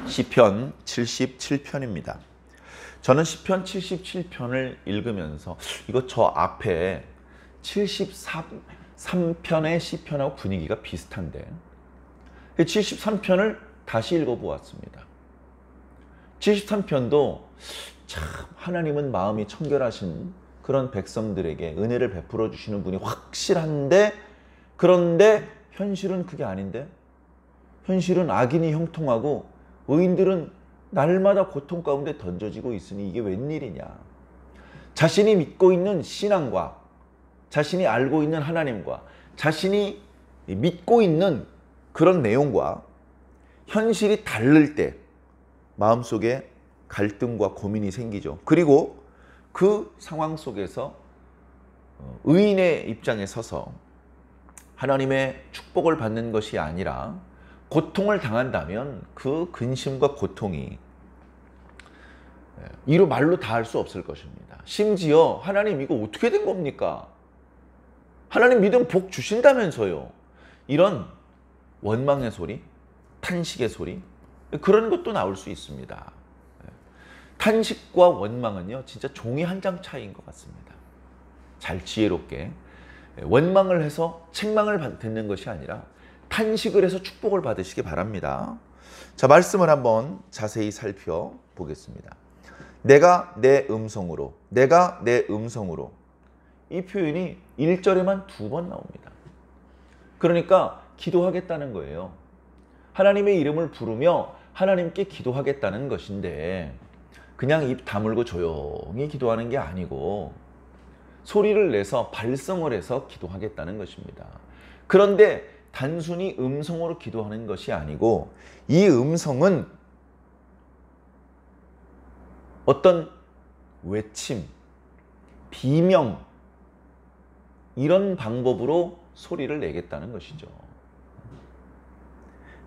시편 77편입니다. 저는 시편 77편을 읽으면서 이거 저 앞에 73편의 시편하고 분위기가 비슷한데 73편을 다시 읽어보았습니다. 73편도 참 하나님은 마음이 청결하신 그런 백성들에게 은혜를 베풀어 주시는 분이 확실한데, 그런데 현실은 그게 아닌데, 현실은 악인이 형통하고 의인들은 날마다 고통 가운데 던져지고 있으니 이게 웬일이냐. 자신이 믿고 있는 신앙과 자신이 알고 있는 하나님과 자신이 믿고 있는 그런 내용과 현실이 다를 때 마음속에 갈등과 고민이 생기죠. 그리고 그 상황 속에서 의인의 입장에 서서 하나님의 축복을 받는 것이 아니라 고통을 당한다면 그 근심과 고통이 이루 말로 다 할 수 없을 것입니다. 심지어 하나님 이거 어떻게 된 겁니까? 하나님 믿음 복 주신다면서요. 이런 원망의 소리, 탄식의 소리, 그런 것도 나올 수 있습니다. 탄식과 원망은요, 진짜 종이 한 장 차이인 것 같습니다. 잘 지혜롭게 원망을 해서 책망을 듣는 것이 아니라 탄식을 해서 축복을 받으시기 바랍니다. 자, 말씀을 한번 자세히 살펴보겠습니다. 내가 내 음성으로, 내가 내 음성으로, 이 표현이 1절에만 2번 나옵니다. 그러니까 기도하겠다는 거예요. 하나님의 이름을 부르며 하나님께 기도하겠다는 것인데 그냥 입 다물고 조용히 기도하는 게 아니고 소리를 내서 발성을 해서 기도하겠다는 것입니다. 그런데 단순히 음성으로 기도하는 것이 아니고 이 음성은 어떤 외침, 비명, 이런 방법으로 소리를 내겠다는 것이죠.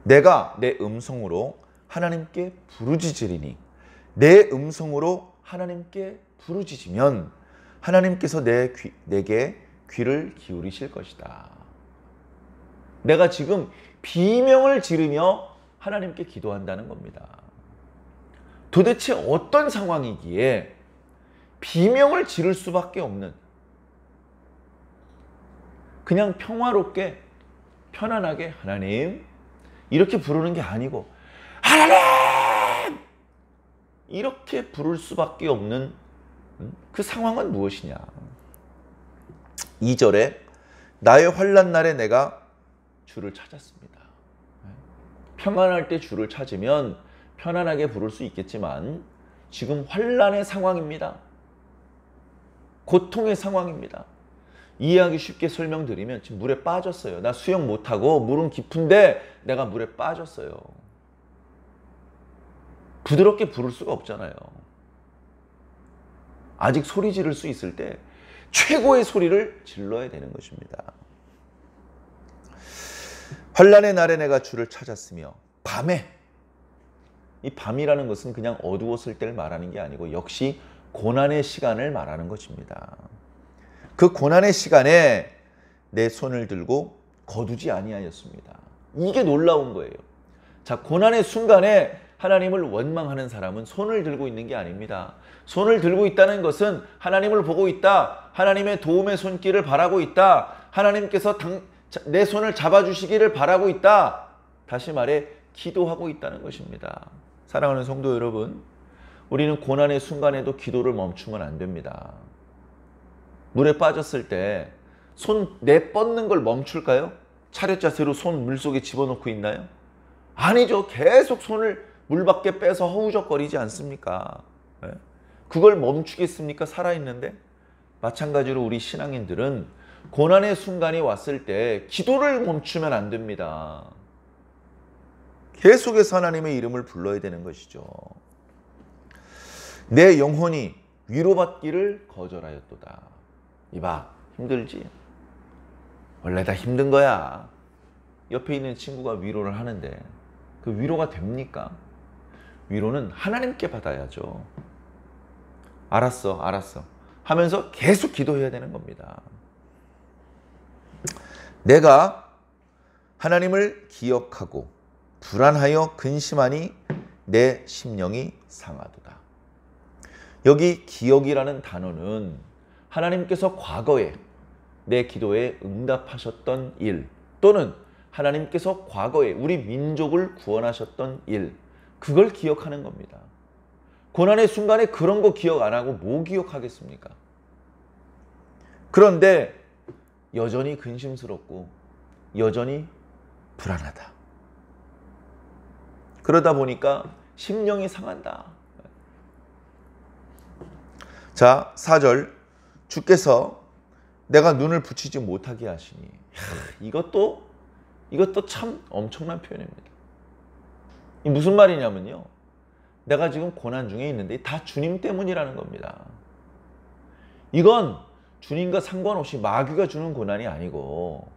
내가 내 음성으로 하나님께 부르짖으리니, 내 음성으로 하나님께 부르짖으면 하나님께서 내게 귀를 기울이실 것이다. 내가 지금 비명을 지르며 하나님께 기도한다는 겁니다. 도대체 어떤 상황이기에 비명을 지를 수밖에 없는, 그냥 평화롭게 편안하게 하나님 이렇게 부르는 게 아니고 하나님 이렇게 부를 수밖에 없는 그 상황은 무엇이냐. 2절에 나의 환난 날에 내가 주를 찾았습니다. 평안할 때 주를 찾으면 편안하게 부를 수 있겠지만 지금 환난의 상황입니다. 고통의 상황입니다. 이해하기 쉽게 설명드리면 지금 물에 빠졌어요. 나 수영 못하고 물은 깊은데 내가 물에 빠졌어요. 부드럽게 부를 수가 없잖아요. 아직 소리 지를 수 있을 때 최고의 소리를 질러야 되는 것입니다. 환난의 날에 내가 주를 찾았으며, 밤에, 이 밤이라는 것은 그냥 어두웠을 때를 말하는 게 아니고 역시 고난의 시간을 말하는 것입니다. 그 고난의 시간에 내 손을 들고 거두지 아니하였습니다. 이게 놀라운 거예요. 자, 고난의 순간에 하나님을 원망하는 사람은 손을 들고 있는 게 아닙니다. 손을 들고 있다는 것은 하나님을 보고 있다, 하나님의 도움의 손길을 바라고 있다, 하나님께서 내 손을 잡아주시기를 바라고 있다, 다시 말해 기도하고 있다는 것입니다. 사랑하는 성도 여러분, 우리는 고난의 순간에도 기도를 멈추면 안 됩니다. 물에 빠졌을 때 손 내뻗는 걸 멈출까요? 차렷 자세로 손 물속에 집어넣고 있나요? 아니죠. 계속 손을 물 밖에 빼서 허우적거리지 않습니까? 그걸 멈추겠습니까? 살아있는데? 마찬가지로 우리 신앙인들은 고난의 순간이 왔을 때 기도를 멈추면 안 됩니다. 계속해서 하나님의 이름을 불러야 되는 것이죠. 내 영혼이 위로받기를 거절하였도다. 이봐, 힘들지? 원래 다 힘든 거야. 옆에 있는 친구가 위로를 하는데 그 위로가 됩니까? 위로는 하나님께 받아야죠. 알았어 하면서 계속 기도해야 되는 겁니다. 내가 하나님을 기억하고 불안하여 근심하니 내 심령이 상하도다. 여기 기억이라는 단어는 하나님께서 과거에 내 기도에 응답하셨던 일, 또는 하나님께서 과거에 우리 민족을 구원하셨던 일, 그걸 기억하는 겁니다. 고난의 순간에 그런 거 기억 안 하고 뭐 기억하겠습니까? 그런데 여전히 근심스럽고 여전히 불안하다. 그러다 보니까 심령이 상한다. 자, 4절. 주께서 내가 눈을 붙이지 못하게 하시니. 이것도 참 엄청난 표현입니다. 이 무슨 말이냐면요, 내가 지금 고난 중에 있는데 다 주님 때문이라는 겁니다. 이건 주님과 상관없이 마귀가 주는 고난이 아니고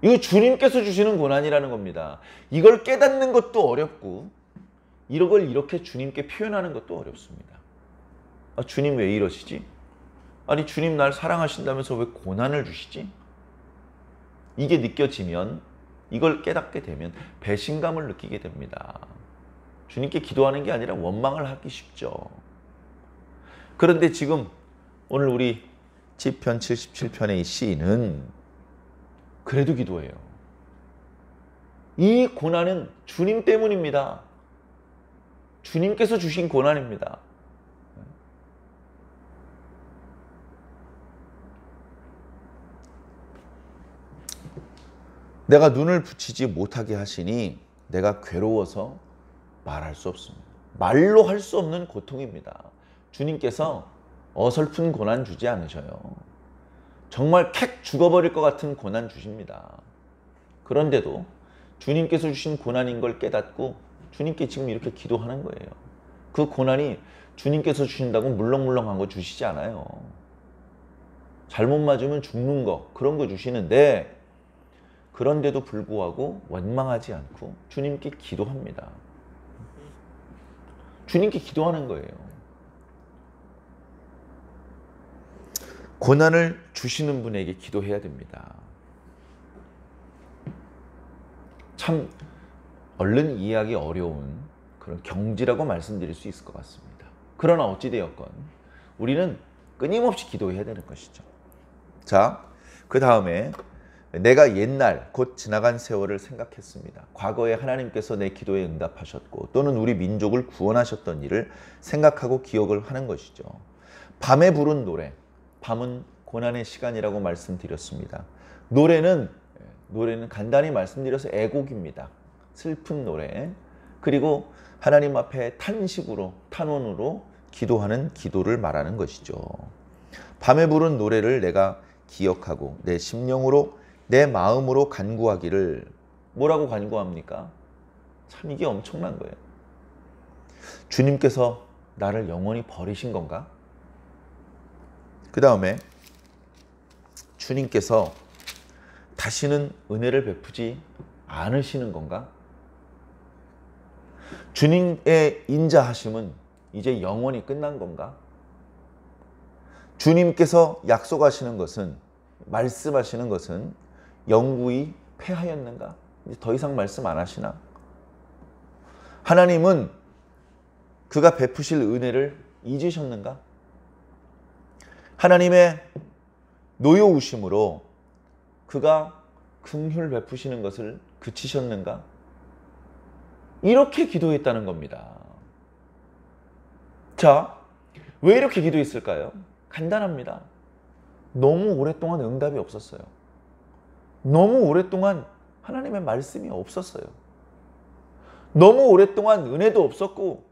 이거 주님께서 주시는 고난이라는 겁니다. 이걸 깨닫는 것도 어렵고 이걸 이렇게 주님께 표현하는 것도 어렵습니다. 아, 주님 왜 이러시지? 아니, 주님 날 사랑하신다면서 왜 고난을 주시지? 이게 느껴지면, 이걸 깨닫게 되면 배신감을 느끼게 됩니다. 주님께 기도하는 게 아니라 원망을 하기 쉽죠. 그런데 지금 오늘 우리 시편 77편의 이 시인은 그래도 기도해요. 이 고난은 주님 때문입니다. 주님께서 주신 고난입니다. 내가 눈을 붙이지 못하게 하시니 내가 괴로워서 말할 수 없습니다. 말로 할 수 없는 고통입니다. 주님께서 어설픈 고난 주지 않으셔요. 정말 캑 죽어버릴 것 같은 고난 주십니다. 그런데도 주님께서 주신 고난인 걸 깨닫고 주님께 지금 이렇게 기도하는 거예요. 그 고난이 주님께서 주신다고 물렁물렁한 거 주시지 않아요. 잘못 맞으면 죽는 거, 그런 거 주시는데, 그런데도 불구하고 원망하지 않고 주님께 기도합니다. 주님께 기도하는 거예요. 고난을 주시는 분에게 기도해야 됩니다. 참 얼른 이해하기 어려운 그런 경지라고 말씀드릴 수 있을 것 같습니다. 그러나 어찌되었건 우리는 끊임없이 기도해야 되는 것이죠. 자, 그 다음에 내가 옛날 곧 지나간 세월을 생각했습니다. 과거에 하나님께서 내 기도에 응답하셨고 또는 우리 민족을 구원하셨던 일을 생각하고 기억을 하는 것이죠. 밤에 부른 노래, 밤은 고난의 시간이라고 말씀드렸습니다. 노래는 간단히 말씀드려서 애곡입니다. 슬픈 노래, 그리고 하나님 앞에 탄식으로, 탄원으로 기도하는 기도를 말하는 것이죠. 밤에 부른 노래를 내가 기억하고 내 심령으로, 내 마음으로 간구하기를. 뭐라고 간구합니까? 참 이게 엄청난 거예요. 주님께서 나를 영원히 버리신 건가? 그 다음에 주님께서 다시는 은혜를 베푸지 않으시는 건가? 주님의 인자하심은 이제 영원히 끝난 건가? 주님께서 약속하시는 것은, 말씀하시는 것은 영구히 패하였는가? 이제 더 이상 말씀 안 하시나? 하나님은 그가 베푸실 은혜를 잊으셨는가? 하나님의 노여우심으로 그가 긍휼 베푸시는 것을 그치셨는가? 이렇게 기도했다는 겁니다. 자, 왜 이렇게 기도했을까요? 간단합니다. 너무 오랫동안 응답이 없었어요. 너무 오랫동안 하나님의 말씀이 없었어요. 너무 오랫동안 은혜도 없었고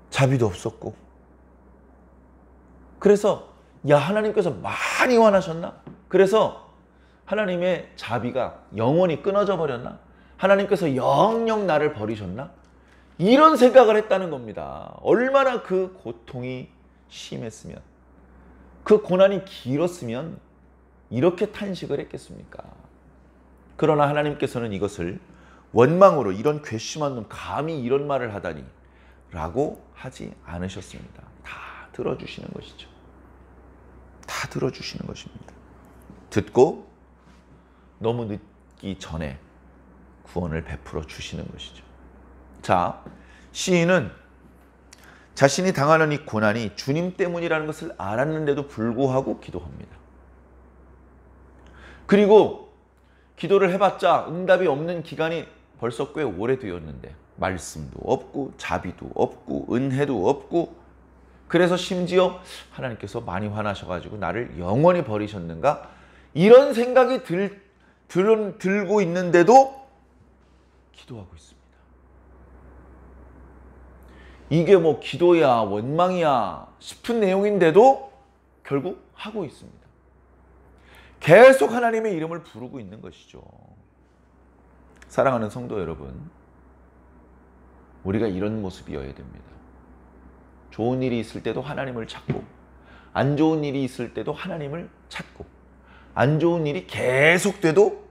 자비도 없었고, 그래서 야, 하나님께서 많이 화나셨나? 그래서 하나님의 자비가 영원히 끊어져 버렸나? 하나님께서 영영 나를 버리셨나? 이런 생각을 했다는 겁니다. 얼마나 그 고통이 심했으면, 그 고난이 길었으면 이렇게 탄식을 했겠습니까? 그러나 하나님께서는 이것을 원망으로, 이런 괘씸한 놈 감히 이런 말을 하다니 라고 하지 않으셨습니다. 다 들어주시는 것이죠. 다 들어주시는 것입니다. 듣고 너무 늦기 전에 구원을 베풀어 주시는 것이죠. 자, 시인은 자신이 당하는 이 고난이 주님 때문이라는 것을 알았는데도 불구하고 기도합니다. 그리고 기도를 해봤자 응답이 없는 기간이 벌써 꽤 오래되었는데 말씀도 없고 자비도 없고 은혜도 없고, 그래서 심지어 하나님께서 많이 화나셔가지고 나를 영원히 버리셨는가, 이런 생각이 들고 있는데도 기도하고 있습니다. 이게 뭐 기도야 원망이야 싶은 내용인데도 결국 하고 있습니다. 계속 하나님의 이름을 부르고 있는 것이죠. 사랑하는 성도 여러분, 우리가 이런 모습이어야 됩니다. 좋은 일이 있을 때도 하나님을 찾고, 안 좋은 일이 있을 때도 하나님을 찾고, 안 좋은 일이 계속돼도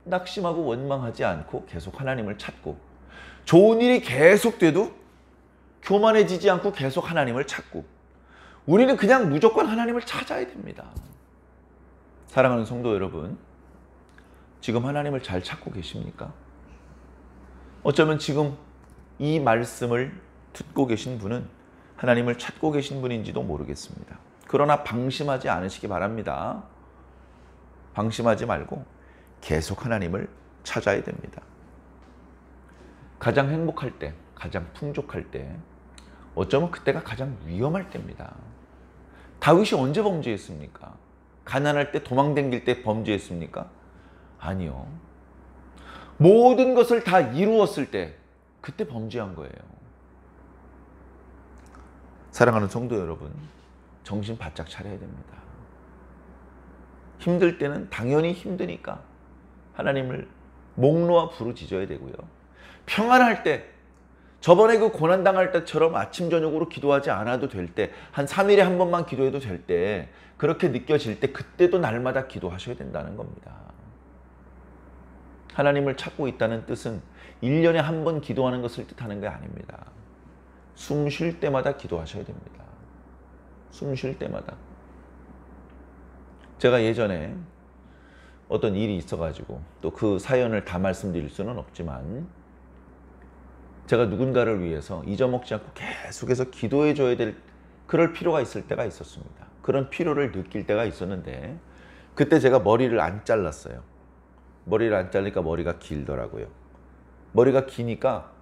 낙심하고 원망하지 않고 계속 하나님을 찾고, 좋은 일이 계속돼도 교만해지지 않고 계속 하나님을 찾고, 우리는 그냥 무조건 하나님을 찾아야 됩니다. 사랑하는 성도 여러분, 지금 하나님을 잘 찾고 계십니까? 어쩌면 지금 이 말씀을 듣고 계신 분은 하나님을 찾고 계신 분인지도 모르겠습니다. 그러나 방심하지 않으시기 바랍니다. 방심하지 말고 계속 하나님을 찾아야 됩니다. 가장 행복할 때, 가장 풍족할 때, 어쩌면 그때가 가장 위험할 때입니다. 다윗이 언제 범죄했습니까? 가난할 때, 도망다닐 때 범죄했습니까? 아니요. 모든 것을 다 이루었을 때 그때 범죄한 거예요. 사랑하는 성도 여러분, 정신 바짝 차려야 됩니다. 힘들 때는 당연히 힘드니까 하나님을 목 놓아 부르짖어야 되고요. 평안할 때, 저번에 그 고난당할 때처럼 아침 저녁으로 기도하지 않아도 될 때, 한 3일에 한 번만 기도해도 될 때, 그렇게 느껴질 때 그때도 날마다 기도하셔야 된다는 겁니다. 하나님을 찾고 있다는 뜻은 1년에 한 번 기도하는 것을 뜻하는 게 아닙니다. 숨 쉴 때마다 기도하셔야 됩니다. 숨 쉴 때마다. 제가 예전에 어떤 일이 있어가지고 또 그 사연을 다 말씀드릴 수는 없지만, 제가 누군가를 위해서 잊어먹지 않고 계속해서 기도해줘야 될 그럴 필요가 있을 때가 있었습니다. 그런 필요를 느낄 때가 있었는데, 그때 제가 머리를 안 잘랐어요. 머리를 안 자르니까 머리가 길더라고요. 머리가 기니까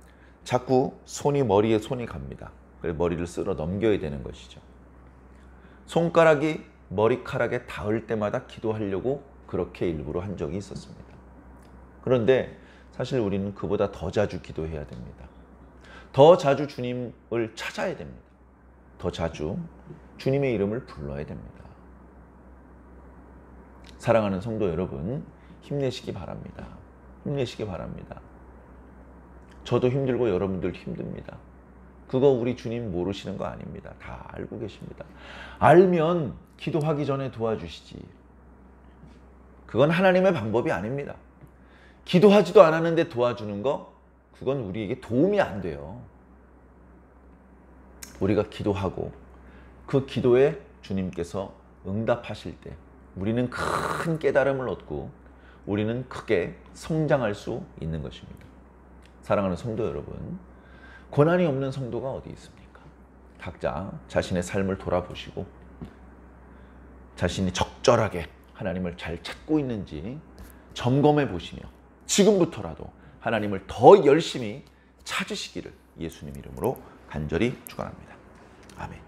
자꾸 머리에 손이 갑니다. 그래서 머리를 쓸어 넘겨야 되는 것이죠. 손가락이 머리카락에 닿을 때마다 기도하려고 그렇게 일부러 한 적이 있었습니다. 그런데 사실 우리는 그보다 더 자주 기도해야 됩니다. 더 자주 주님을 찾아야 됩니다. 더 자주 주님의 이름을 불러야 됩니다. 사랑하는 성도 여러분, 힘내시기 바랍니다. 힘내시기 바랍니다. 저도 힘들고 여러분들 힘듭니다. 그거 우리 주님 모르시는 거 아닙니다. 다 알고 계십니다. 알면 기도하기 전에 도와주시지. 그건 하나님의 방법이 아닙니다. 기도하지도 않았는데 도와주는 거, 그건 우리에게 도움이 안 돼요. 우리가 기도하고 그 기도에 주님께서 응답하실 때 우리는 큰 깨달음을 얻고 우리는 크게 성장할 수 있는 것입니다. 사랑하는 성도 여러분, 고난이 없는 성도가 어디 있습니까? 각자 자신의 삶을 돌아보시고 자신이 적절하게 하나님을 잘 찾고 있는지 점검해 보시며 지금부터라도 하나님을 더 열심히 찾으시기를 예수님 이름으로 간절히 축원합니다. 아멘.